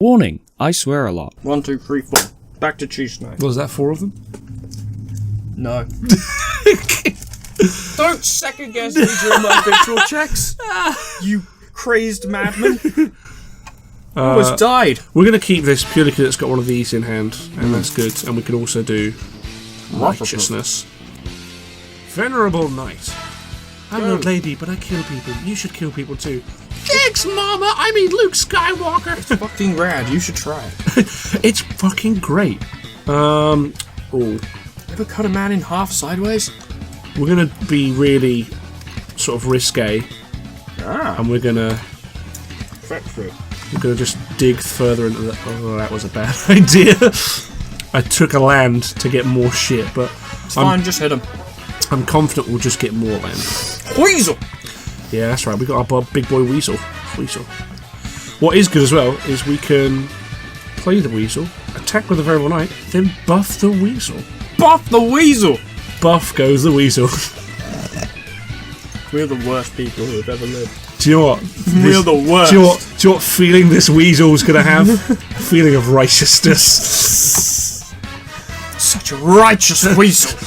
Warning, I swear a lot. 1, 2, 3, 4. Back to cheese now. Was that 4 of them? No. Don't second guess me during my victual checks, you crazed madman. Almost died. We're going to keep this purely because it's got one of these in hand, and that's good. And we can also do righteousness. Venerable Knight. I'm a lady, but I kill people. You should kill people too. Thanks, Mama! I mean Luke Skywalker! It's fucking rad, you should try it. It's fucking great. Ever cut a man in half sideways? We're gonna be really sort of risque. And we're gonna just dig further into the... Oh, that was a bad idea. I took a land to get more shit, but... It's fine, just hit him. I'm confident we'll just get more land. Weasel! Yeah, that's right. We got our big boy Weasel. What is good as well is we can play the Weasel, attack with the Variable Knight, then buff the Weasel. Buff the Weasel! Buff goes the Weasel. We're the worst people who have ever lived. Do you know what? We're the worst. Do you know what feeling this Weasel's gonna have? A feeling of righteousness. Such a righteous Weasel!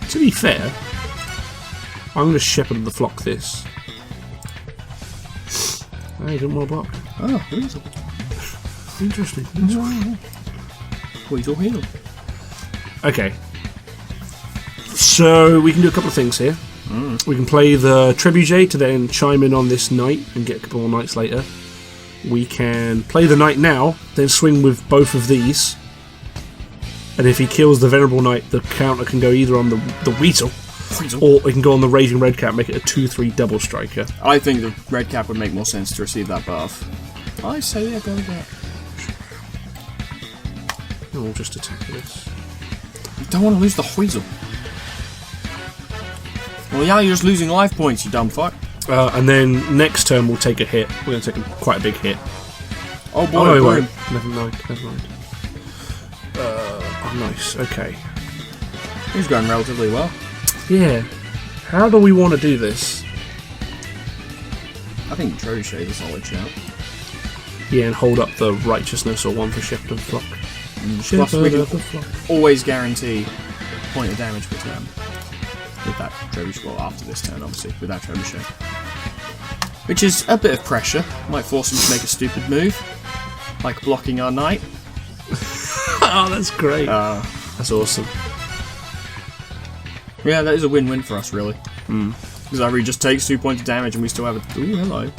To be fair, I'm going to shepherd the flock this. Oh, he didn't want to block. Oh, Weasel. Interesting. Weasel heal. Okay. So, we can do a couple of things here. We can play the Trebuchet to then chime in on this knight and get a couple more knights later. We can play the knight now, then swing with both of these. And if he kills the Venerable Knight, the counter can go either on the Weasel, or it can go on the Raging Redcap, make it a 2-3 double striker. I think the Redcap would make more sense to receive that buff. I say yeah, go with that. And we'll just attack this. You don't want to lose the Weasel. Well, yeah, you're just losing life points, you dumb fuck. And then next turn we'll take a hit. We're going to take quite a big hit. Oh boy, no, we won't. Never mind. Oh, nice. Okay. He's going relatively well. Yeah. How do we want to do this? I think Trebuchet is a solid shout. Yeah, and hold up the righteousness or one for Shepherd of the Flock. Plus, we can always guarantee a point of damage per turn. With that Trebuchet, well, after this turn, obviously, with that Trebuchet. Which is a bit of pressure. Might force him to make a stupid move. Like blocking our knight. Oh, that's great. That's awesome. Yeah, that is a win-win for us, really. Because Ivory just takes 2 points of damage and we still have a... Ooh, hello.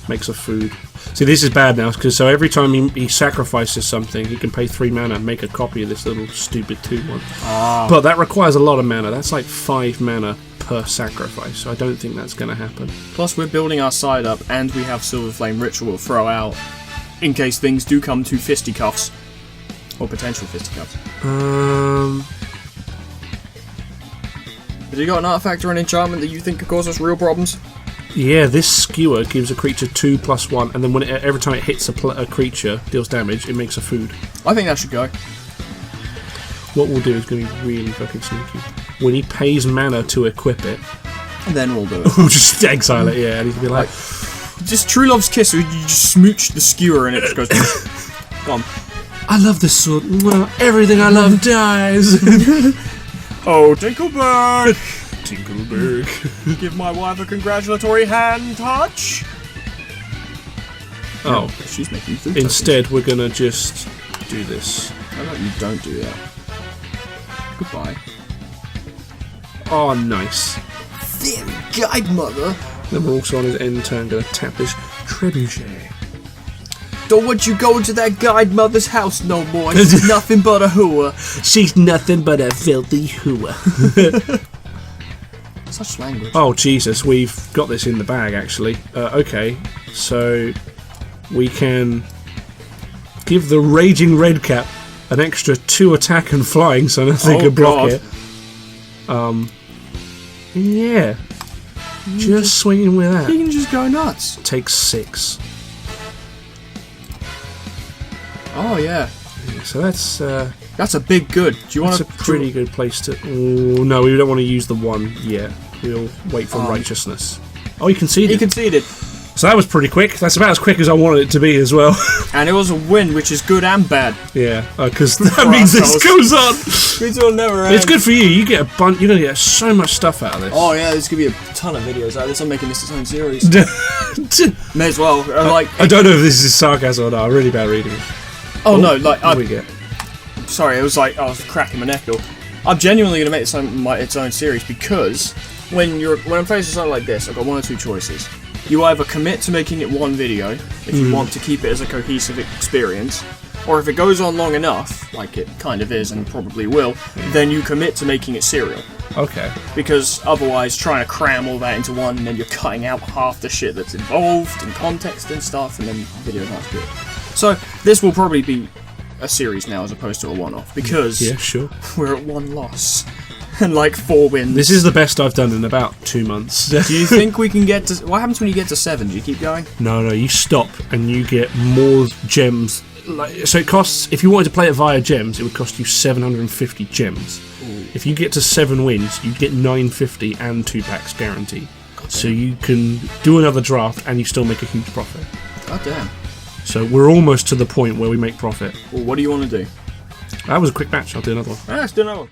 Makes a food. See, this is bad now, because so every time he sacrifices something, he can pay 3 mana and make a copy of this little stupid 2-1. But that requires a lot of mana. That's like 5 mana per sacrifice, so I don't think that's going to happen. Plus, we're building our side up, and we have Silver Flame Ritual to throw out in case things do come to fisticuffs. Or potential fisticuffs. Have you got an artifact or an enchantment that you think could cause us real problems? Yeah, this skewer gives a creature 2+1, and then when every time it hits a creature, deals damage, it makes a food. I think that should go. What we'll do is going to be really fucking sneaky. When he pays mana to equip it, and then we'll do it. We'll just exile it, yeah, and he can be like... Just True Love's Kiss, you just smooch the skewer and it just goes... Gone. I love this sword. Everything I love dies. Oh, Tinkleberg! Tinkleberg. Give my wife a congratulatory hand touch. Oh, she's making food. Instead, we're gonna just do this. How about you don't do that? Goodbye. Oh, nice. Very guide, mother. Then we're also on his end turn gonna tap this Trebuchet. Don't want you going to that guide mother's house no more. She's nothing but a hooer. She's nothing but a filthy hooer. Such language. Oh, Jesus, we've got this in the bag, actually. Okay, so we can give the Raging Redcap an extra 2 attack and flying, so nothing can block it. Yeah. Just swinging with that. He can just go nuts. Takes 6. Oh, yeah. So that's a big good. Do you want That's a pretty good place to... Oh, no, we don't want to use the 1 yet. We'll wait for righteousness. Oh, he conceded. He conceded. So that was pretty quick. That's about as quick as I wanted it to be as well. And it was a win, which is good and bad. Yeah, because that means this goes on. It will never end. It's good for you. You get a bunch. You're gonna get so much stuff out of this. Oh yeah, there's gonna be a ton of videos out of this. I'm making this its own series. May as well. I don't know if this is sarcasm or not. I'm really bad reading it. Oh no, like what do we get? Sorry, it was like I was cracking my neck. I'm genuinely gonna make this its own series because when I'm facing something like this, I've got one or two choices. You either commit to making it one video if you want to keep it as a cohesive experience, or if it goes on long enough, like it kind of is and probably will, then you commit to making it serial. Okay. Because otherwise, trying to cram all that into one, and then you're cutting out half the shit that's involved in context and stuff, and then the video's not good. So this will probably be a series now as opposed to a one-off because we're at 1 loss. And like 4 wins. This is the best I've done in about 2 months. Do you think we can get to... What happens when you get to 7? Do you keep going? No, you stop and you get more gems. So it costs... If you wanted to play it via gems, it would cost you 750 gems. Ooh. If you get to 7 wins, you get 950 and 2 packs guaranteed. So you can do another draft and you still make a huge profit. God damn. So we're almost to the point where we make profit. Well, what do you want to do? That was a quick match. I'll do another one. Let's do another one.